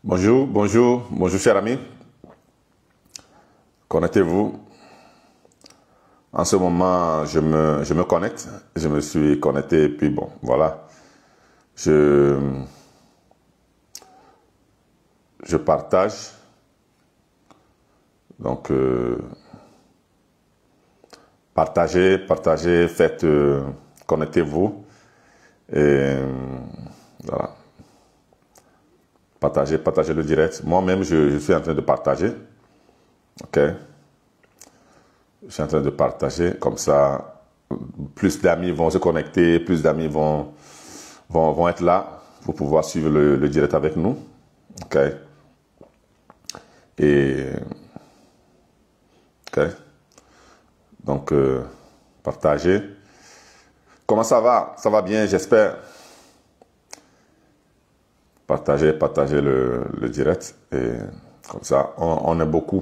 Bonjour, bonjour, bonjour cher ami. Connectez-vous. En ce moment, je me connecte. Je me suis connecté et puis bon, voilà. Je, je partage. Donc, partagez, faites, connectez-vous. Et voilà. Partagez le direct. Moi-même, je suis en train de partager. OK? Je suis en train de partager. Comme ça, plus d'amis vont se connecter, plus d'amis vont être là pour pouvoir suivre le direct avec nous. OK? Et, OK? Donc, partagez. Comment ça va? Ça va bien, j'espère. Partagez le direct. Et comme ça, on est beaucoup.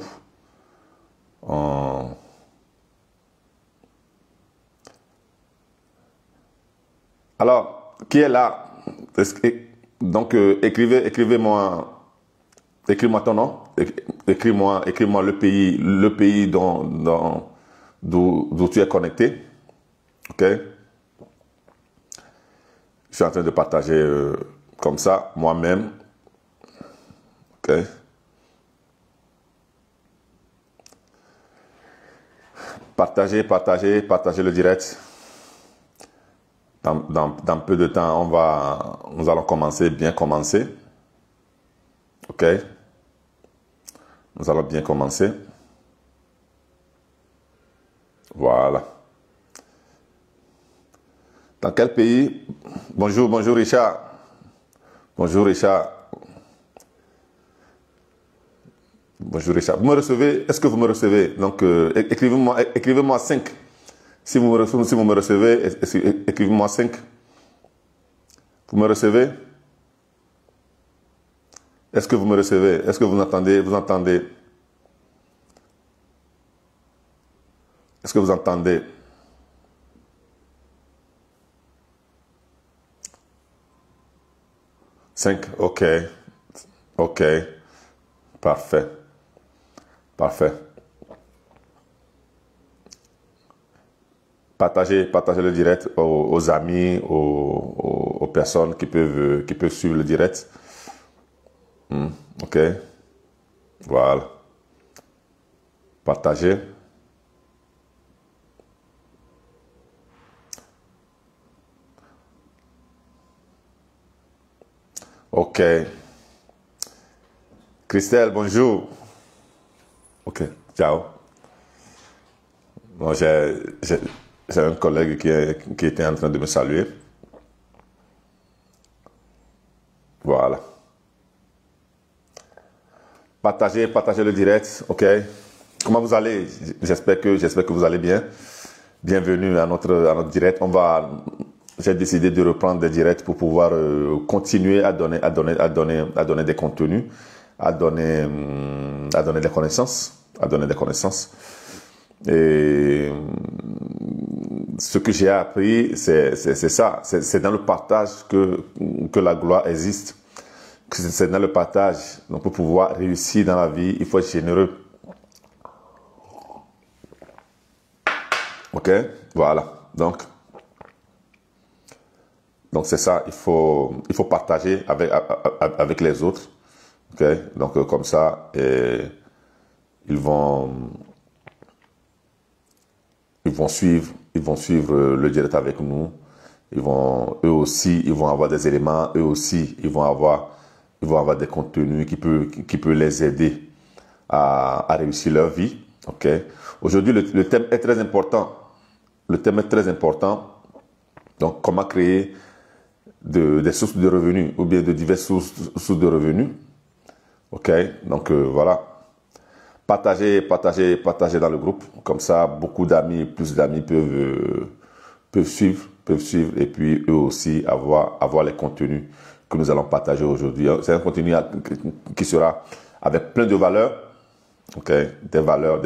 Alors, qui est là? Donc, écrivez-moi ton nom. Écris-moi le pays d'où tu es connecté. OK? Je suis en train de partager comme ça, moi-même. OK? Partagez le direct. Dans peu de temps, nous allons bien commencer. OK? Nous allons bien commencer. Voilà. Dans quel pays? Bonjour Richard. Bonjour Richard. Bonjour Richard. Vous me recevez? Est-ce que vous me recevez? Donc, écrivez-moi 5. Si vous me recevez, écrivez-moi 5. Vous me recevez? Est-ce que vous me recevez? Est-ce que vous entendez? Vous entendez? Est-ce que vous entendez? Cinq. OK. OK. Parfait. Parfait. Partagez le direct aux amis, aux personnes qui peuvent suivre le direct. OK. Voilà. Partagez. OK. Christelle, bonjour. OK. Ciao. Bon, j'ai un collègue qui était en train de me saluer. Voilà. Partagez le direct, OK? Comment vous allez? J'espère que vous allez bien. Bienvenue à notre direct. J'ai décidé de reprendre des directs pour pouvoir continuer à donner des contenus, à donner des connaissances, Et ce que j'ai appris, c'est ça. C'est dans le partage que la gloire existe. C'est dans le partage. Donc, pour pouvoir réussir dans la vie, il faut être généreux. OK? Voilà. Donc c'est ça. Il faut partager avec les autres. OK? Donc, comme ça, ils vont suivre le direct avec nous. Eux aussi, ils vont avoir des éléments. Eux aussi, ils vont avoir des contenus qui peut les aider à réussir leur vie. OK? Aujourd'hui, le thème est très important. Donc, comment créer des sources de revenus ou bien de diverses sources de revenus. OK? Donc, voilà. Partagez dans le groupe. Comme ça, plus d'amis peuvent suivre et puis eux aussi avoir les contenus que nous allons partager aujourd'hui. C'est un contenu qui sera avec plein de valeurs. OK? Des valeurs.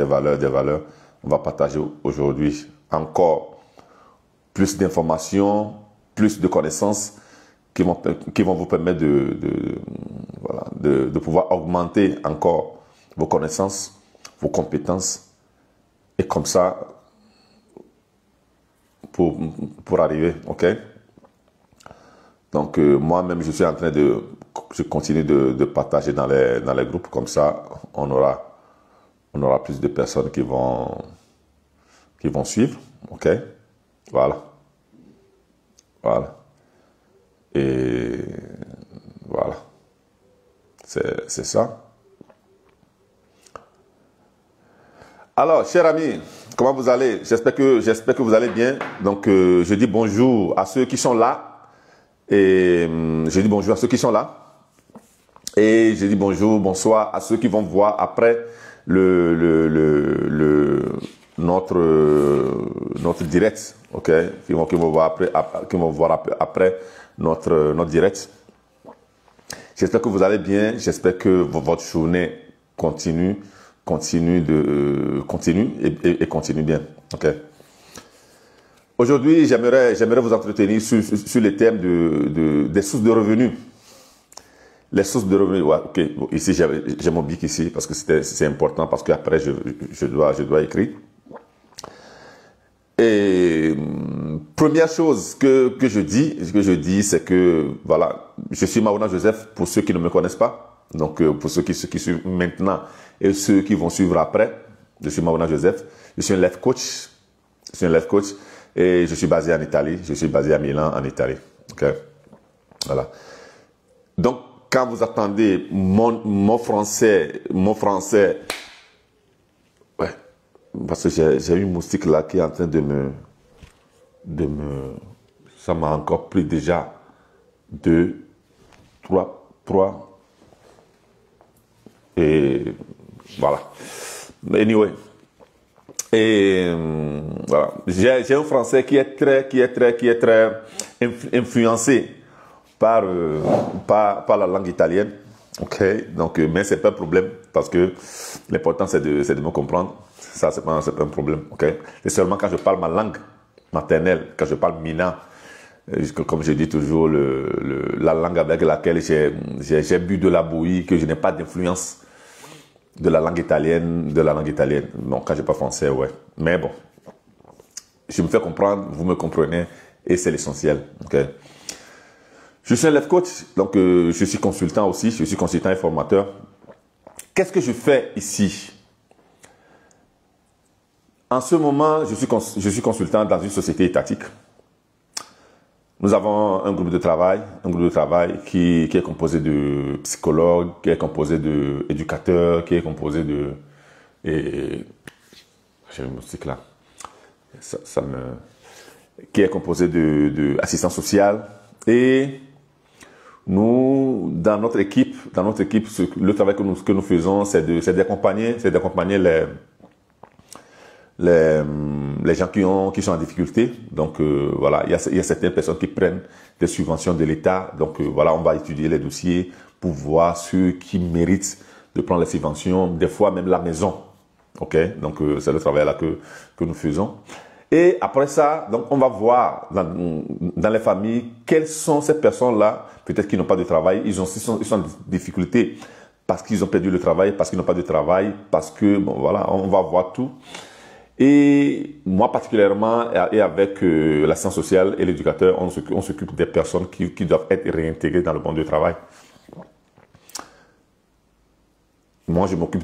On va partager aujourd'hui encore plus d'informations, plus de connaissances qui vont vous permettre voilà, de pouvoir augmenter encore vos connaissances, vos compétences, et comme ça, pour arriver, ok? Donc, moi-même, je suis en train je continue de partager dans les groupes, comme ça, on aura plus de personnes qui vont suivre, ok? Voilà. Voilà. Et voilà. C'est ça. Alors, chers amis, comment vous allez? J'espère que vous allez bien. Donc, je dis bonjour à ceux qui sont là. Et je dis bonjour à ceux qui sont là. Et je dis bonjour, bonsoir à ceux qui vont voir après notre direct, ok? Qui vont voir après notre direct. J'espère que vous allez bien. J'espère que votre journée continue et continue bien, ok? Aujourd'hui, j'aimerais vous entretenir sur le thème des sources de revenus. Les sources de revenus, ouais, ok. Ici, j'ai mon bic ici parce que c'est important, parce qu'après, je dois écrire. Et première chose que je dis, c'est que, voilà, je suis Maouna Joseph, pour ceux qui ne me connaissent pas. Donc, pour ceux qui suivent maintenant et ceux qui vont suivre après, je suis Maouna Joseph. Je suis un life coach. Et je suis basé en Italie. Je suis basé à Milan, en Italie. Ok. Voilà. Donc, quand vous attendez mon français, ouais, parce que j'ai une moustique là qui est en train de me, ça m'a encore pris déjà 2, 3, et voilà. Anyway. Et voilà, j'ai un français qui est très influencé par la langue italienne, ok. Donc, mais c'est pas un problème parce que l'important c'est de me comprendre. Ça c'est pas un problème, ok. C'est seulement quand je parle ma langue maternelle, quand je parle mina, comme je dis toujours, la langue avec laquelle j'ai bu de la bouillie, que je n'ai pas d'influence de la langue italienne. Non, quand je parle français, ouais. Mais bon, je me fais comprendre, vous me comprenez, et c'est l'essentiel. Okay? Je suis un life coach, donc je suis consultant aussi, je suis consultant et formateur. Qu'est-ce que je fais ici? En ce moment, je suis consultant dans une société étatique. Nous avons un groupe de travail qui est composé de psychologues, qui est composé d'éducateurs, qui est composé de... J'ai une musique là. Qui est composé d'assistants sociaux. Et nous, dans notre équipe, le travail que nous faisons, c'est d'accompagner les gens qui sont en difficulté. Donc voilà, il y a certaines personnes qui prennent des subventions de l'État. Donc voilà, on va étudier les dossiers pour voir ceux qui méritent de prendre les subventions, des fois même la maison. Ok, donc c'est le travail là que nous faisons. Et après ça, donc on va voir dans les familles quelles sont ces personnes-là, peut-être qui n'ont pas de travail, ils sont en difficulté parce qu'ils ont perdu le travail, parce qu'ils n'ont pas de travail, parce que bon voilà, on va voir tout. Et moi particulièrement, et avec l'assistance sociale et l'éducateur, on s'occupe des personnes qui doivent être réintégrées dans le monde du travail. Moi, je m'occupe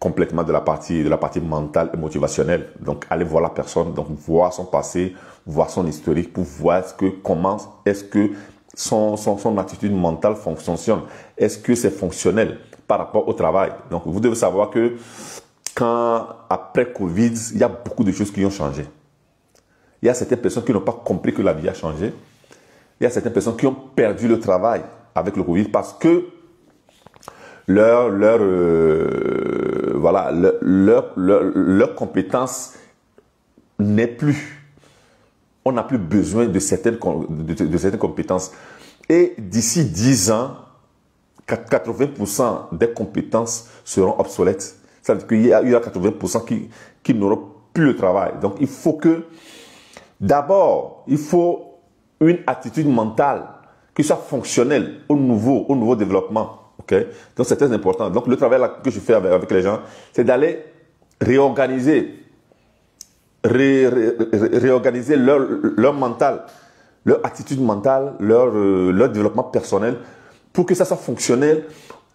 complètement de la partie mentale et motivationnelle. Donc, aller voir la personne, donc voir son passé, voir son historique pour voir comment est-ce que son attitude mentale fonctionne. Est-ce que c'est fonctionnel par rapport au travail? Donc, vous devez savoir que après Covid, il y a beaucoup de choses qui ont changé. Il y a certaines personnes qui n'ont pas compris que la vie a changé. Il y a certaines personnes qui ont perdu le travail avec le Covid parce que leur compétence n'est plus. On n'a plus besoin de certaines compétences. Et d'ici 10 ans, 80% des compétences seront obsolètes. Ça veut dire qu'il y a 80% qui n'auront plus le travail. Donc, il faut une attitude mentale qu'il soit fonctionnel au nouveau développement. Okay? Donc c'est très important. Donc le travail là, que je fais avec les gens, c'est d'aller réorganiser, réorganiser leur mental, leur attitude mentale, leur développement personnel pour que ça soit fonctionnel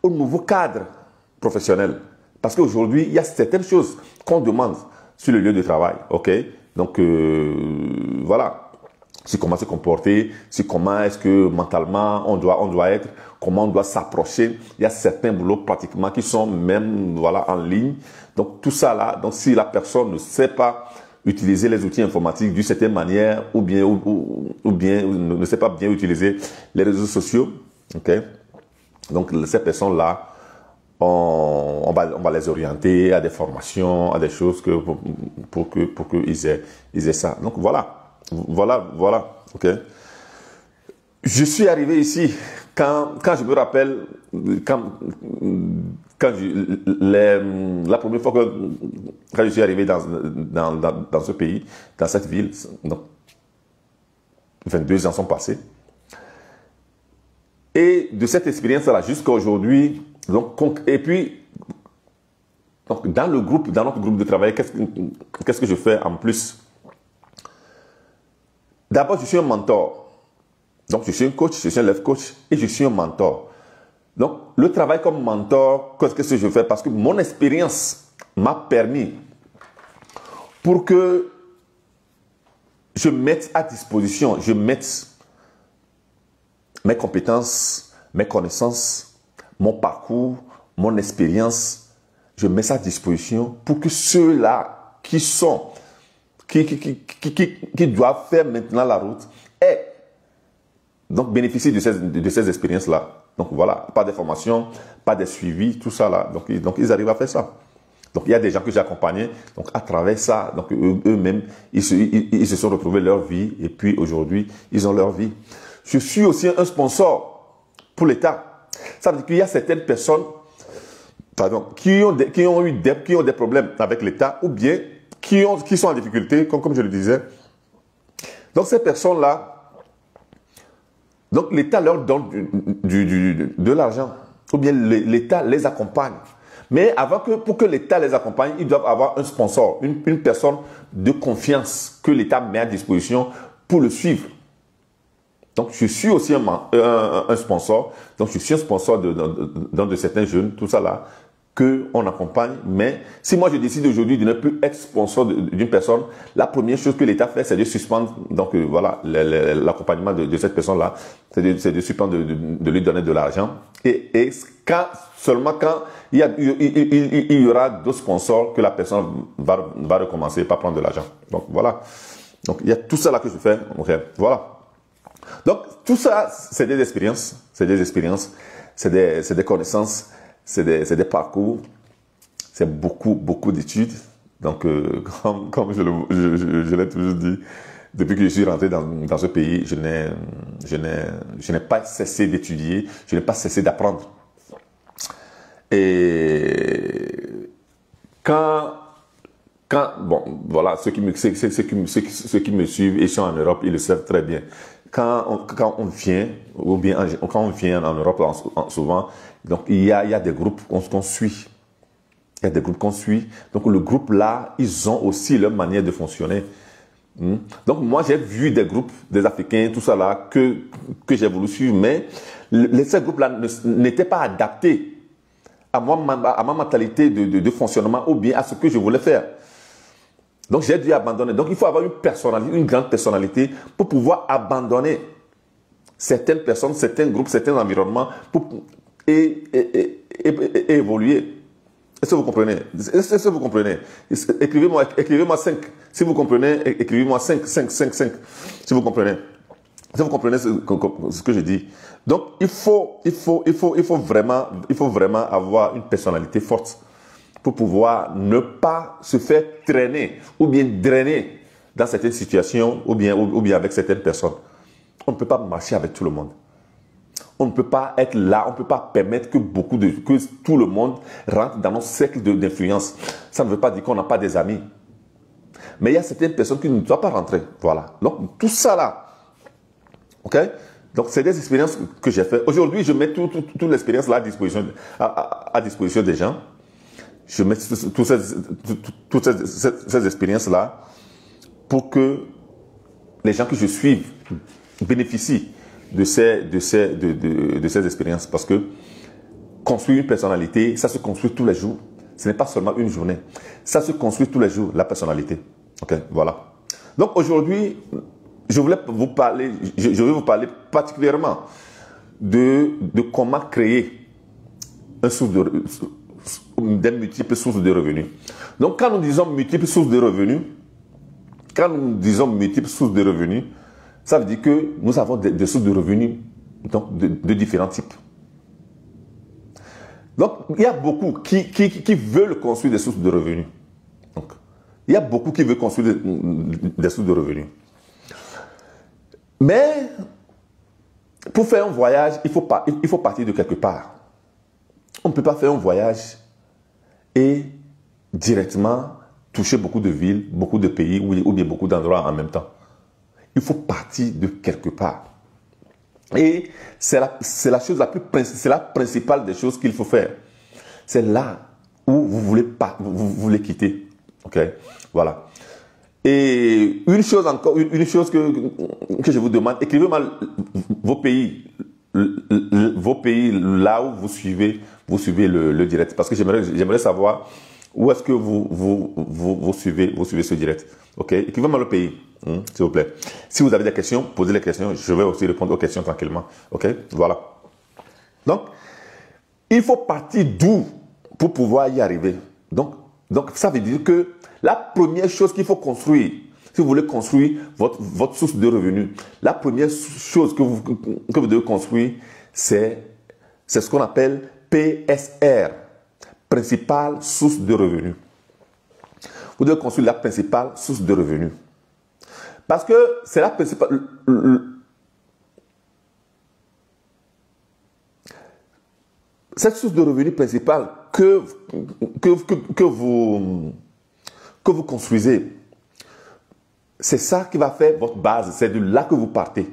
au nouveau cadre professionnel. Parce qu'aujourd'hui, il y a certaines choses qu'on demande sur le lieu de travail. Ok? Donc, voilà. Sur comment se comporter, sur comment est-ce que mentalement on doit être, comment on doit s'approcher. Il y a certains boulots pratiquement qui sont même voilà, en ligne. Donc, tout ça là, donc si la personne ne sait pas utiliser les outils informatiques d'une certaine manière ou bien ne sait pas bien utiliser les réseaux sociaux, ok? Donc, ces personnes-là, on va les orienter à des formations, à des choses pour qu'ils aient ça. Donc, voilà. Voilà. Ok. Je suis arrivé ici quand je me rappelle, la première fois quand je suis arrivé dans ce pays, dans cette ville, donc, 22 ans sont passés. Et de cette expérience-là jusqu'à aujourd'hui, et puis, donc, dans notre groupe de travail, qu'est-ce que je fais en plus? D'abord, je suis un mentor. Donc, je suis un coach, je suis un life coach et je suis un mentor. Donc, le travail comme mentor, qu'est-ce que je fais? Parce que mon expérience m'a permis pour que je mette à disposition, je mette mes compétences, mes connaissances, mon parcours, mon expérience, je mets ça à disposition pour que ceux-là qui doivent faire maintenant la route aient donc bénéficier de ces expériences-là. Donc voilà, pas de formation, pas de suivi, tout ça là. Donc ils arrivent à faire ça. Donc il y a des gens que j'ai accompagnés, donc à travers ça, donc eux-mêmes, ils se sont retrouvés leur vie et puis aujourd'hui, ils ont leur vie. Je suis aussi un sponsor pour l'État. Ça veut dire qu'il y a certaines personnes qui ont des problèmes avec l'État ou bien qui sont en difficulté, comme je le disais. Donc ces personnes-là, donc l'État leur donne de l'argent ou bien l'État les accompagne. Mais pour que l'État les accompagne, ils doivent avoir un sponsor, une personne de confiance que l'État met à disposition pour le suivre. Donc, je suis aussi un sponsor. Donc, je suis un sponsor de certains jeunes, tout ça là, qu'on accompagne. Mais si moi, je décide aujourd'hui de ne plus être sponsor d'une personne, la première chose que l'État fait, c'est de suspendre voilà, l'accompagnement de cette personne-là. C'est de suspendre, de lui donner de l'argent. Et seulement quand il y aura d'autres sponsors que la personne va recommencer par prendre de l'argent. Donc, voilà. Donc, il y a tout ça là que je fais. Okay. Voilà. Donc, tout ça, c'est des expériences, c'est des connaissances, c'est des parcours, c'est beaucoup d'études. Donc, comme je l'ai toujours dit, depuis que je suis rentré dans ce pays, je n'ai pas cessé d'étudier, je n'ai pas cessé d'apprendre. Et bon, voilà, ceux qui me suivent et sont en Europe, ils le savent très bien. Quand on vient, ou bien quand on vient en Europe, souvent, donc il y a des groupes qu'on suit. Il y a des groupes qu'on suit. Donc le groupe là, ils ont aussi leur manière de fonctionner. Donc moi j'ai vu des groupes, des Africains, tout ça là, que j'ai voulu suivre, mais ces groupes là n'étaient pas adaptés à ma mentalité de fonctionnement ou bien à ce que je voulais faire. Donc, j'ai dû abandonner. Donc, il faut avoir une grande personnalité pour pouvoir abandonner certaines personnes, certains groupes, certains environnements et évoluer. Est-ce que vous comprenez? Est-ce que vous comprenez? Écrivez-moi 5. Si vous comprenez, écrivez-moi 5. Si vous comprenez. Si vous comprenez ce que je dis. Donc, il faut vraiment avoir une personnalité forte pour pouvoir ne pas se faire traîner ou bien drainer dans certaines situations ou bien avec certaines personnes. On ne peut pas marcher avec tout le monde. On ne peut pas être là, on ne peut pas permettre que tout le monde rentre dans nos cercles d'influence. Ça ne veut pas dire qu'on n'a pas des amis. Mais il y a certaines personnes qui ne doivent pas rentrer. Voilà. Donc, tout ça là, ok? Donc, c'est des expériences que j'ai faites. Aujourd'hui, je mets toute l'expérience là à disposition des gens. Je mets toutes ces expériences-là pour que les gens que je suis bénéficient de ces expériences. Parce que construire une personnalité, ça se construit tous les jours. Ce n'est pas seulement une journée. Ça se construit tous les jours, la personnalité. Ok, voilà. Donc aujourd'hui, je vais vous parler particulièrement de comment créer des multiples sources de revenus. Donc quand nous disons multiples sources de revenus, ça veut dire que nous avons des sources de revenus donc, de différents types. Donc, il y a beaucoup qui veulent construire des sources de revenus. Donc, il y a beaucoup qui veulent construire des sources de revenus. Mais, pour faire un voyage, il faut partir de quelque part. On ne peut pas faire un voyage et directement toucher beaucoup de villes, beaucoup de pays ou bien beaucoup d'endroits en même temps. Il faut partir de quelque part. Et c'est la chose c'est la principale des choses qu'il faut faire. C'est là où vous voulez quitter. Ok, voilà. Et une chose que je vous demande, écrivez-moi vos pays là où vous suivez le direct. Parce que j'aimerais savoir où est-ce que vous suivez ce direct. Ok, écrivez-moi le pays, s'il vous plaît. Si vous avez des questions, posez les questions. Je vais aussi répondre aux questions tranquillement. Ok, voilà. Donc, il faut partir d'où pour pouvoir y arriver. Donc, ça veut dire que la première chose qu'il faut construire, si vous voulez construire votre source de revenus, la première chose que vous devez construire, c'est ce qu'on appelle PSR, principale source de revenus. Vous devez construire la principale source de revenus. Parce que c'est la principale... Cette source de revenus principale que vous construisez, c'est ça qui va faire votre base. C'est de là que vous partez.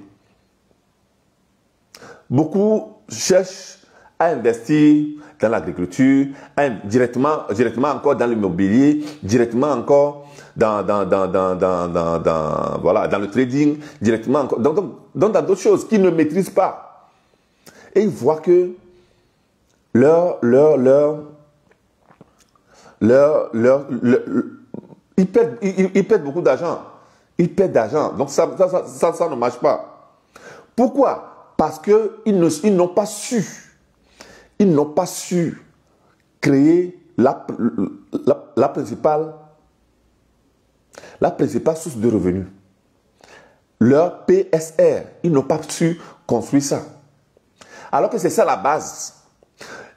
Beaucoup cherchent à investir dans l'agriculture, directement encore dans l'immobilier, directement encore dans le trading, directement encore dans d'autres choses qu'ils ne maîtrisent pas. Et ils voient que ils perdent beaucoup d'argent. Ils perdent d'argent. Donc ça ne marche pas. Pourquoi? Parce qu'ils n'ont pas su. Ils n'ont pas su créer la principale source de revenus. Leur PSR, ils n'ont pas su construire ça. Alors que c'est ça la base.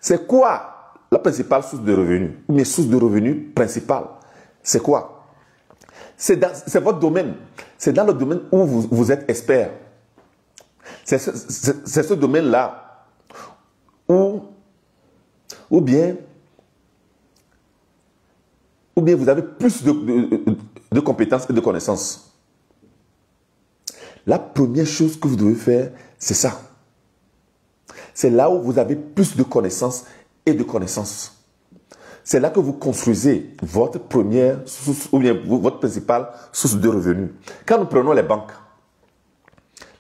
C'est quoi la principale source de revenus? Ou mes sources de revenus principales? C'est quoi? C'est votre domaine. C'est dans le domaine où vous êtes expert. C'est ce domaine-là ou bien vous avez plus de compétences et de connaissances. La première chose que vous devez faire, c'est ça. C'est là où vous avez plus de connaissances et de connaissances. C'est là que vous construisez votre première source ou bien votre principale source de revenus. Quand nous prenons les banques,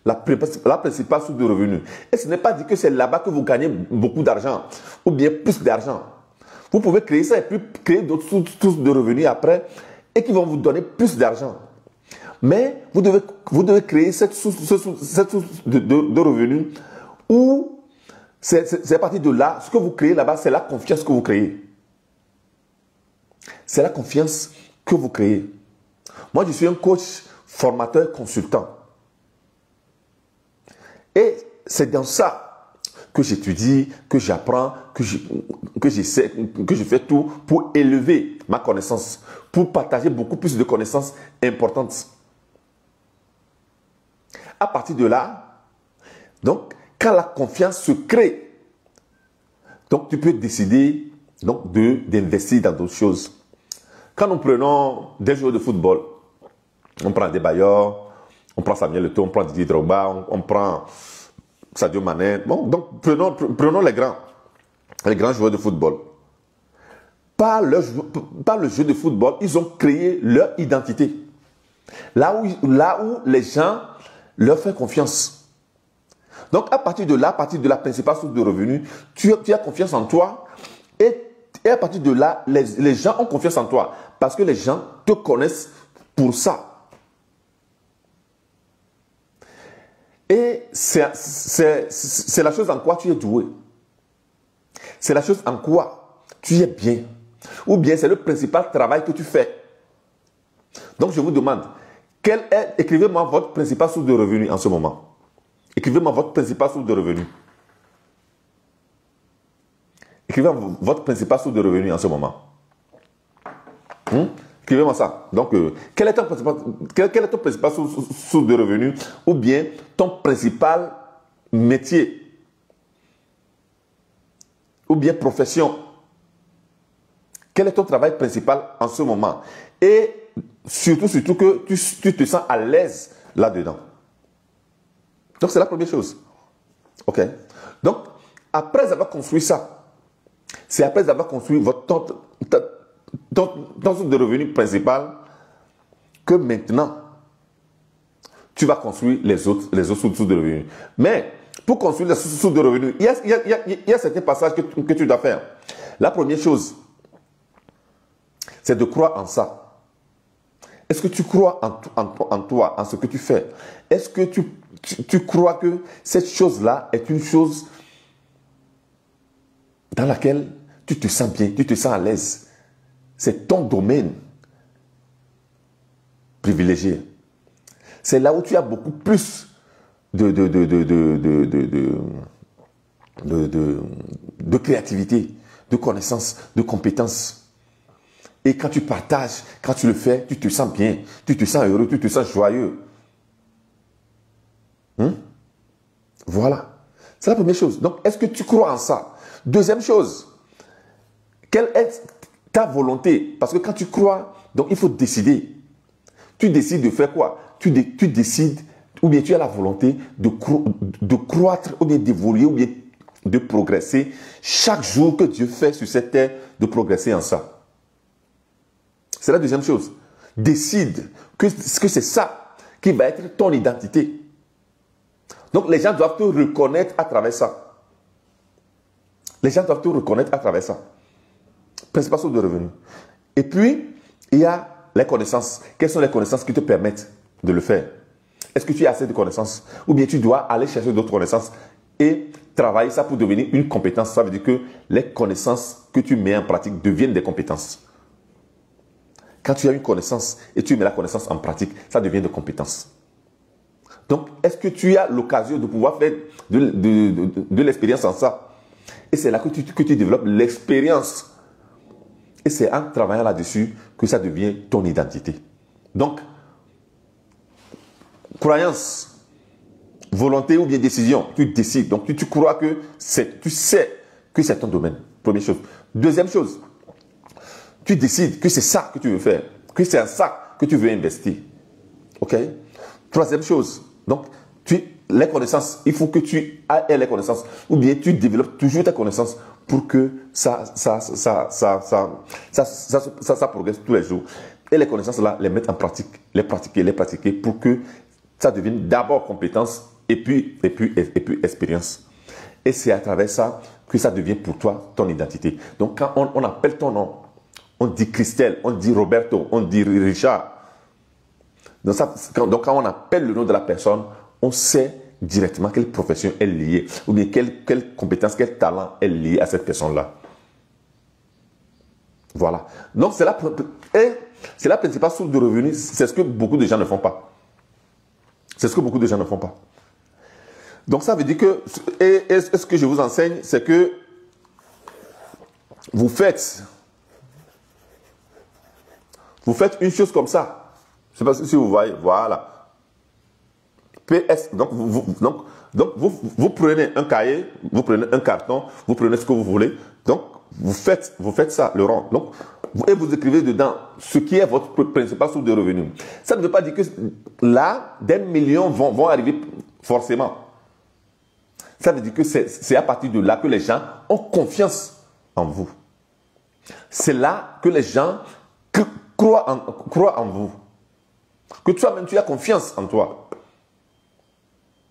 la principale source de revenus, et ce n'est pas dit que c'est là-bas que vous gagnez beaucoup d'argent ou bien plus d'argent. Vous pouvez créer ça et puis créer d'autres sources de revenus après et qui vont vous donner plus d'argent. Mais vous devez créer cette source de revenus où c'est à partir de là, ce que vous créez là-bas, c'est la confiance que vous créez. C'est la confiance que vous créez. Moi, je suis un coach, formateur, consultant. Et c'est dans ça que j'étudie, que j'apprends, que je fais tout pour élever ma connaissance, pour partager beaucoup plus de connaissances importantes. À partir de là, donc, quand la confiance se crée, donc tu peux décider d'investir dans d'autres choses. Quand nous prenons des joueurs de football, on prend Adebayor, on prend Samuel Eto'o, on prend Didier Drogba, on prend Sadio Mané. Bon, donc prenons les grands joueurs de football. Par le jeu de football, ils ont créé leur identité. Là où les gens leur font confiance. Donc à partir de là, à partir de la principale source de revenus, tu as confiance en toi et à partir de là, les gens ont confiance en toi parce que les gens te connaissent pour ça. Et c'est la chose en quoi tu es doué. C'est la chose en quoi tu es bien. Ou bien c'est le principal travail que tu fais. Donc je vous demande, écrivez-moi votre principale source de revenus en ce moment. Écrivez-moi votre principale source de revenus. Écrivez-moi votre principale source de revenus en ce moment. Écrivez-moi ça. Donc, quelle est ton principal source de revenus ou bien ton principal métier ou bien profession? Quel est ton travail principal en ce moment? Et surtout que tu te sens à l'aise là-dedans. Donc, c'est la première chose. OK? Donc, après avoir construit ça, c'est après avoir construit ton source de revenus principal que maintenant, tu vas construire les autres sources de revenus. Mais, pour construire les sources de revenus, il y a certains passages que tu dois faire. La première chose, c'est de croire en ça. Est-ce que tu crois en toi, en ce que tu fais? Est-ce que tu crois que cette chose-là est une chose dans laquelle tu te sens bien, tu te sens à l'aise? C'est ton domaine privilégié. C'est là où tu as beaucoup plus de créativité, de connaissances, de compétences. Et quand tu partages, quand tu le fais, tu te sens bien, tu te sens heureux, tu te sens joyeux. Voilà. C'est la première chose. Donc, est-ce que tu crois en ça? Deuxième chose, quelle est ta volonté? Parce que quand tu crois, donc il faut décider. Tu décides de faire quoi? Tu décides, ou bien tu as la volonté de croître, ou bien d'évoluer, ou bien de progresser. Chaque jour que Dieu fait sur cette terre, de progresser en ça. C'est la deuxième chose. Décide que c'est ça qui va être ton identité. Donc les gens doivent te reconnaître à travers ça. Les gens doivent te reconnaître à travers ça. Principal source de revenus. Et puis, il y a les connaissances. Quelles sont les connaissances qui te permettent de le faire? Est-ce que tu as assez de connaissances? Ou bien tu dois aller chercher d'autres connaissances et travailler ça pour devenir une compétence. Ça veut dire que les connaissances que tu mets en pratique deviennent des compétences. Quand tu as une connaissance et tu mets la connaissance en pratique, ça devient des compétences. Donc, est-ce que tu as l'occasion de pouvoir faire de l'expérience en ça? Et c'est là que tu développes l'expérience. Et c'est en travaillant là-dessus que ça devient ton identité. Donc, croyance, volonté ou bien décision, tu décides. Donc, tu crois que tu sais que c'est ton domaine. Première chose. Deuxième chose, tu décides que c'est ça que tu veux faire, que c'est en ça que tu veux investir. OK? Troisième chose, donc, les connaissances, il faut que tu aies les connaissances, ou bien tu développes toujours tes connaissances pour que ça progresse tous les jours. Et les connaissances là, les mettre en pratique, les pratiquer pour que ça devienne d'abord compétence et puis expérience. Et c'est à travers ça que ça devient pour toi ton identité. Donc quand on appelle ton nom, on dit Christelle, on dit Roberto, on dit Richard. Donc quand on appelle le nom de la personne, on sait directement quelle profession est liée, ou bien quelle compétence, quel talent est lié à cette personne-là. Voilà. Donc c'est la principale source de revenus. C'est ce que beaucoup de gens ne font pas. C'est ce que beaucoup de gens ne font pas. Donc ça veut dire que, et ce que je vous enseigne, c'est que vous faites une chose comme ça. Je ne sais pas si vous voyez, voilà. PS, donc vous prenez un cahier, vous prenez un carton, vous prenez ce que vous voulez. Donc, vous faites ça, le rond. Donc, vous écrivez dedans ce qui est votre principal source de revenus. Ça ne veut pas dire que là, des millions vont arriver forcément. Ça veut dire que c'est à partir de là que les gens ont confiance en vous. C'est là que les gens croient en vous. Que toi-même, tu as confiance en toi.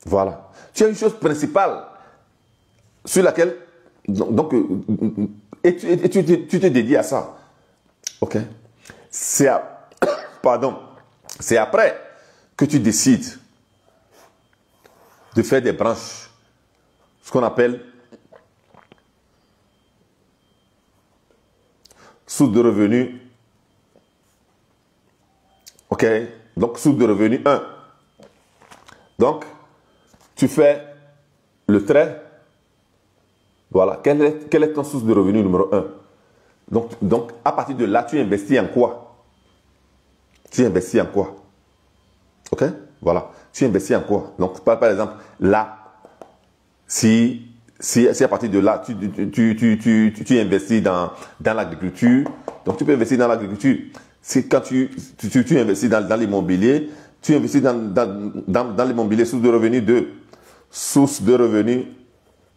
Voilà. Tu as une chose principale sur laquelle, et tu te dédies à ça. Ok? Pardon. C'est après que tu décides de faire des branches, ce qu'on appelle source de revenus. Ok? Donc, source de revenus 1. Donc, tu fais le trait. Voilà. Quelle est ton source de revenu numéro 1? Donc, à partir de là, tu investis en quoi? Tu investis en quoi? Ok? Voilà. Tu investis en quoi? Donc, par exemple, là, si à partir de là, tu investis dans l'agriculture, donc tu peux investir dans l'agriculture. Si quand tu investis dans l'immobilier, tu investis dans l'immobilier, source de revenus 2, source de revenus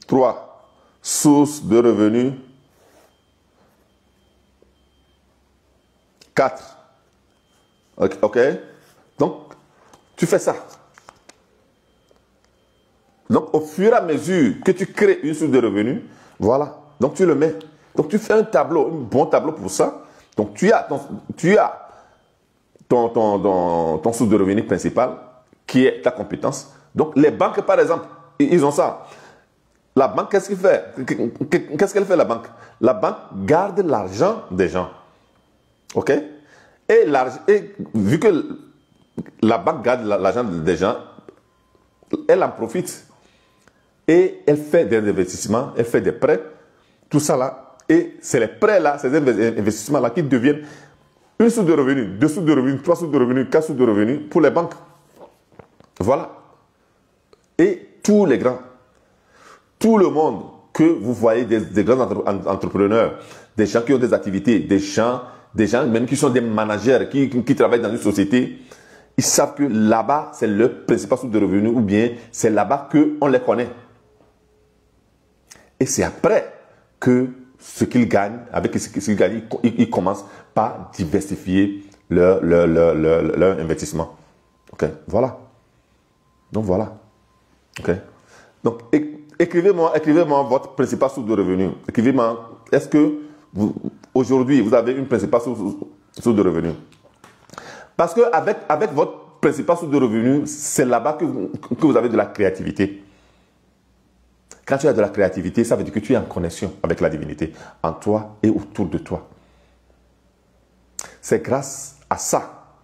3, source de revenus 4. Ok? Donc, tu fais ça. Donc, au fur et à mesure que tu crées une source de revenus, voilà. Donc, tu le mets. Donc, tu fais un tableau, un bon tableau pour ça. Donc, tu as ton source de revenus principal, qui est ta compétence. Donc, les banques, par exemple, ils ont ça. La banque, qu'est-ce qu'elle fait? Qu'est-ce qu'elle fait, la banque? La banque garde l'argent des gens. OK? Et vu que la banque garde l'argent des gens, elle en profite. Et elle fait des investissements, elle fait des prêts, tout ça là. Et c'est les prêts là, ces investissements là qui deviennent une source de revenus, 2 sources de revenus, 3 sources de revenus, 4 sources de revenus pour les banques. Voilà. Et tous les grands, tout le monde que vous voyez, des grands entrepreneurs, des gens qui ont des activités, des gens même qui sont des managers, qui travaillent dans une société, ils savent que là-bas, c'est leur principal source de revenus ou bien c'est là-bas qu'on les connaît. Et c'est après que ce qu'ils gagnent, avec ce qu'ils gagnent, ils commencent par diversifier leur investissement. Ok, voilà. Donc voilà. Ok. Donc écrivez-moi votre principale source de revenus. Écrivez-moi, est-ce que aujourd'hui vous avez une principale source de revenus? Parce que avec votre principale source de revenus, c'est là-bas que vous avez de la créativité. Quand tu as de la créativité, ça veut dire que tu es en connexion avec la divinité, en toi et autour de toi. C'est grâce à ça.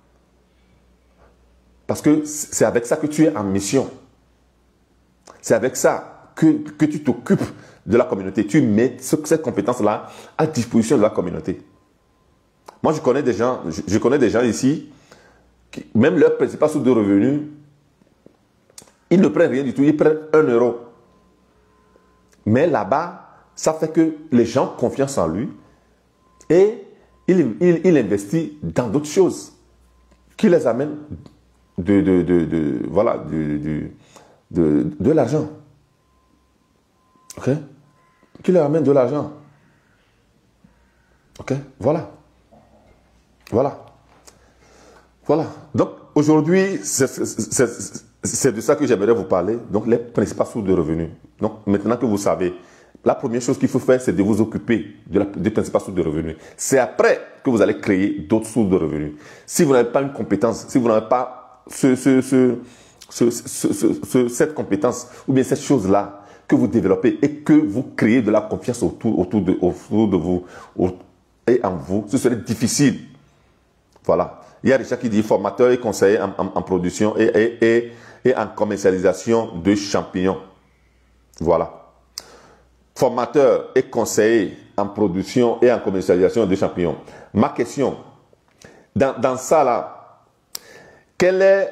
Parce que c'est avec ça que tu es en mission. C'est avec ça que tu t'occupes de la communauté. Tu mets cette compétence-là à disposition de la communauté. Moi, je connais des gens ici, même leur principal source de revenus, ils ne prennent rien du tout, ils prennent 1 euro. Mais là-bas, ça fait que les gens ont confiance en lui et il investit dans d'autres choses qui les amènent de l'argent. Ok? Qui leur amène de l'argent. Ok? Voilà. Voilà. Voilà. Donc, aujourd'hui, c'est de ça que j'aimerais vous parler. Donc, les principales sources de revenus. Donc, maintenant que vous savez, la première chose qu'il faut faire, c'est de vous occuper des principales sources de revenus. C'est après que vous allez créer d'autres sources de revenus. Si vous n'avez pas une compétence, si vous n'avez pas cette compétence ou bien cette chose-là que vous développez et que vous créez de la confiance autour de vous et en vous, ce serait difficile. Voilà. Il y a Richard qui dit formateur et conseiller en production et en commercialisation de champignons. Voilà. Formateur et conseiller en production et en commercialisation de champignons. Ma question, dans ça là, quelle est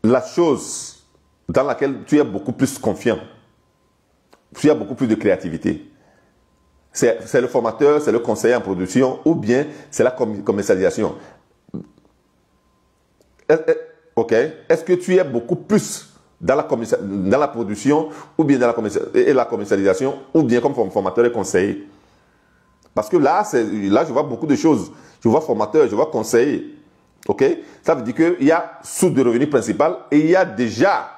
la chose dans laquelle tu es beaucoup plus confiant, tu as beaucoup plus de créativité? C'est le formateur, c'est le conseiller en production ou bien c'est la commercialisation? Ok. Est-ce que tu as beaucoup plus dans la production, ou bien dans la commercialisation, ou bien comme formateur et conseiller. Parce que là, je vois beaucoup de choses. Je vois formateur, je vois conseiller. OK? Ça veut dire qu'il y a source de revenus principale et il y a déjà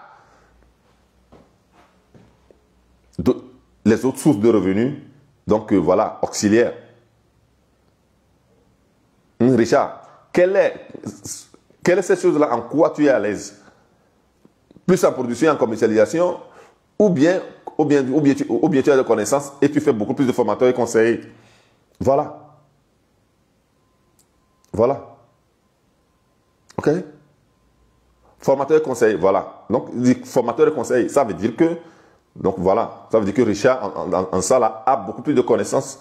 les autres sources de revenus, donc voilà, auxiliaires. Richard, quelle est cette chose-là en quoi tu es à l'aise? Plus en production et en commercialisation, ou bien tu as des connaissances et tu fais beaucoup plus de formateurs et conseillers. Voilà. Voilà. OK? Formateur et conseiller, voilà. Donc, formateur et conseiller, ça veut dire que, donc voilà, ça veut dire que Richard, en ça, là, a beaucoup plus de connaissances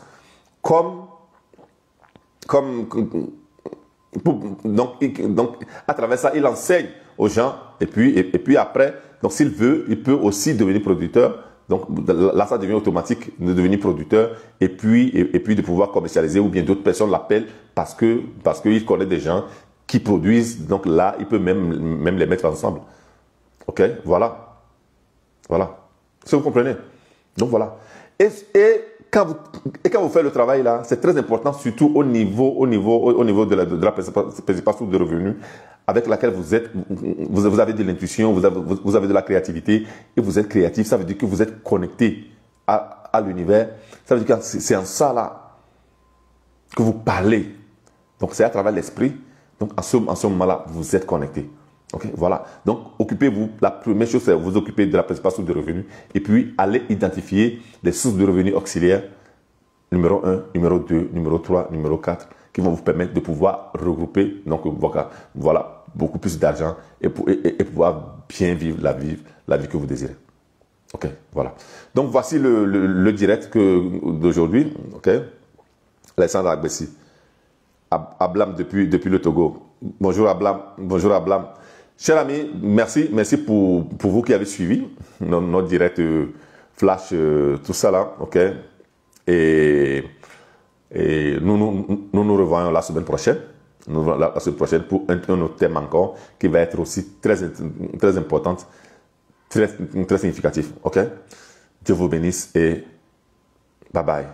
donc, à travers ça, il enseigne aux gens et puis après, donc s'il veut, il peut aussi devenir producteur. Donc là, ça devient automatique de devenir producteur et puis de pouvoir commercialiser ou bien d'autres personnes l'appellent parce qu'il connaît des gens qui produisent. Donc là, il peut même les mettre ensemble. OK? Voilà. Voilà. Si vous comprenez. Donc voilà. Et quand vous faites le travail là, c'est très important, surtout au niveau de la principale source de revenus avec laquelle vous avez de l'intuition, vous avez de la créativité et vous êtes créatif. Ça veut dire que vous êtes connecté à l'univers. Ça veut dire que c'est en ça là que vous parlez. Donc c'est à travers l'esprit. Donc en ce moment-là, vous êtes connecté. OK, voilà. Donc occupez-vous. La première chose, c'est vous occuper de la principale source de revenus et puis allez identifier les sources de revenus auxiliaires numéro 1, numéro 2, numéro 3, numéro 4 qui vont vous permettre de pouvoir regrouper donc voilà beaucoup plus d'argent et pouvoir bien vivre la vie que vous désirez. OK, voilà. Donc voici le direct d'aujourd'hui. OK, Alexandre Agbessi. Ablam depuis le Togo. Bonjour Ablam. Bonjour Ablam. Chers amis, merci pour vous qui avez suivi notre direct flash, tout ça là, ok. Et nous revoyons la semaine prochaine. La semaine prochaine pour un autre thème encore qui va être aussi très important, très significatif, ok. Dieu vous bénisse et bye bye.